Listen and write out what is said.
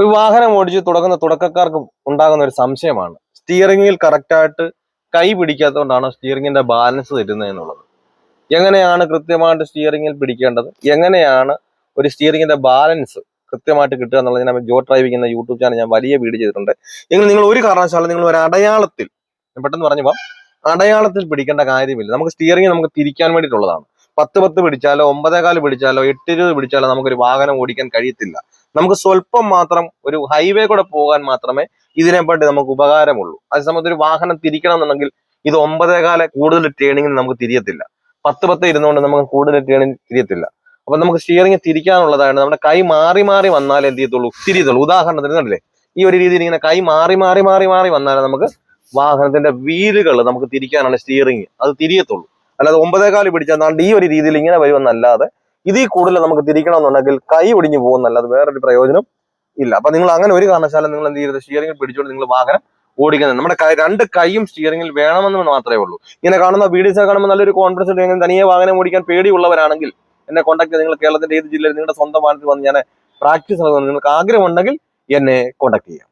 ഒരു വാഹനം ഓടിച്ച് തുടക്കക്കാർക്ക് ഉണ്ടാകുന്ന ഒരു സംശയമാണ് സ്റ്റിയറിംഗിൽ കറക്റ്റായിട്ട് കൈ പിടിക്കാത്തതുകൊണ്ടാണ് സ്റ്റിയറിംഗിന്റെ ബാലൻസ് തെറ്റുന്നത് എന്നുള്ളത്. എങ്ങനെയാണ് കൃത്യമായിട്ട് സ്റ്റിയറിംഗിൽ പിടിക്കേണ്ടത്, എങ്ങനെയാണ് ഒരു സ്റ്റിയറിംഗിന്റെ ബാലൻസ് കൃത്യമായിട്ട് കിട്ടുക എന്നുള്ളത് ഞാൻ ജോ ഡ്രൈവിംഗ് എന്ന യൂട്യൂബ് ചാനൽ ഞാൻ വലിയ വീഡിയോ ചെയ്തിട്ടുണ്ട്. എങ്കിൽ നിങ്ങൾ ഒരു കാരണവശാലും നിങ്ങൾ ഒരു അടയാളത്തിൽ, പെട്ടെന്ന് പറഞ്ഞപ്പോൾ അടയാളത്തിൽ പിടിക്കേണ്ട കാര്യമില്ല. നമുക്ക് സ്റ്റിയറിംഗ് നമുക്ക് തിരിക്കാൻ വേണ്ടിയിട്ടുള്ളതാണ്. 10 പിടിച്ചാലോ 9.25 പിടിച്ചാലോ 8.20 പിടിച്ചാലോ നമുക്കൊരു വാഹനം ഓടിക്കാൻ കഴിയത്തില്ല. നമുക്ക് സ്വല്പം മാത്രം ഒരു ഹൈവേ കൂടെ പോകാൻ മാത്രമേ ഇതിനെപ്പറ്റി നമുക്ക് ഉപകാരമുള്ളൂ. അതേസമയത്ത് ഒരു വാഹനം തിരിക്കണം എന്നുണ്ടെങ്കിൽ ഇത് 9.25 കൂടുതൽ ടേണിംഗ് നമുക്ക് തിരിയത്തില്ല. 10 ഇരുന്നുകൊണ്ട് നമുക്ക് കൂടുതൽ ടേണിംഗ് തിരിയത്തില്ല. അപ്പൊ നമുക്ക് സ്റ്റിയറിംഗ് തിരിക്കാനുള്ളതാണ്. നമ്മുടെ കൈ മാറി മാറി വന്നാലേ എന്ത് ചെയ്യത്തുള്ളൂ, തിരിയത്തുള്ളൂ. ഉദാഹരണത്തിന് കണ്ടില്ലേ, ഈ ഒരു രീതിയിൽ ഇങ്ങനെ കൈ മാറി മാറി മാറി മാറി വന്നാലേ നമുക്ക് വാഹനത്തിന്റെ വീലുകൾ നമുക്ക് തിരിക്കാനാണ് സ്റ്റിയറിംഗ് അത് തിരിയത്തുള്ളൂ. അല്ലാതെ 9.25 പിടിച്ചാൽ ഈ ഒരു രീതിയിൽ ഇങ്ങനെ വരുമെന്നല്ലാതെ ഇതിൽ കൂടുതൽ നമുക്ക് തിരിക്കണമെന്നുണ്ടെങ്കിൽ കൈ ഒടിഞ്ഞു പോകുന്നല്ലാതെ വേറൊരു പ്രയോജനം ഇല്ല. അപ്പൊ നിങ്ങൾ അങ്ങനെ ഒരു കാരണവശാലും നിങ്ങൾ എന്ത് ചെയ്യരുത്, സ്റ്റിയറിംഗിൽ പിടിച്ചുകൊണ്ട് നിങ്ങൾ വാഹനം ഓടിക്കുന്നത്. നമ്മുടെ രണ്ട് കൈയും സ്റ്റിയറിംഗിൽ വേണമെന്ന് മാത്രമേ ഉള്ളൂ. ഇങ്ങനെ കാണുന്ന വീഡിയോസ് കാണുമ്പോൾ നല്ലൊരു കോൺഫിഡൻസ് തനിയെ വാഹനം ഓടിക്കാൻ പേടിയുള്ളവരാണെങ്കിൽ എന്നെ കോൺടാക്ട് ചെയ്ത് നിങ്ങൾ കേരളത്തിന്റെ ഏത് ജില്ലയിൽ നിങ്ങളുടെ സ്വന്തം വാഹനത്തിൽ വന്ന് ഞാൻ പ്രാക്ടീസ് നൽകുന്നത് നിങ്ങൾക്ക് ആഗ്രഹമുണ്ടെങ്കിൽ എന്നെ കോൺടാക്ട് ചെയ്യാം.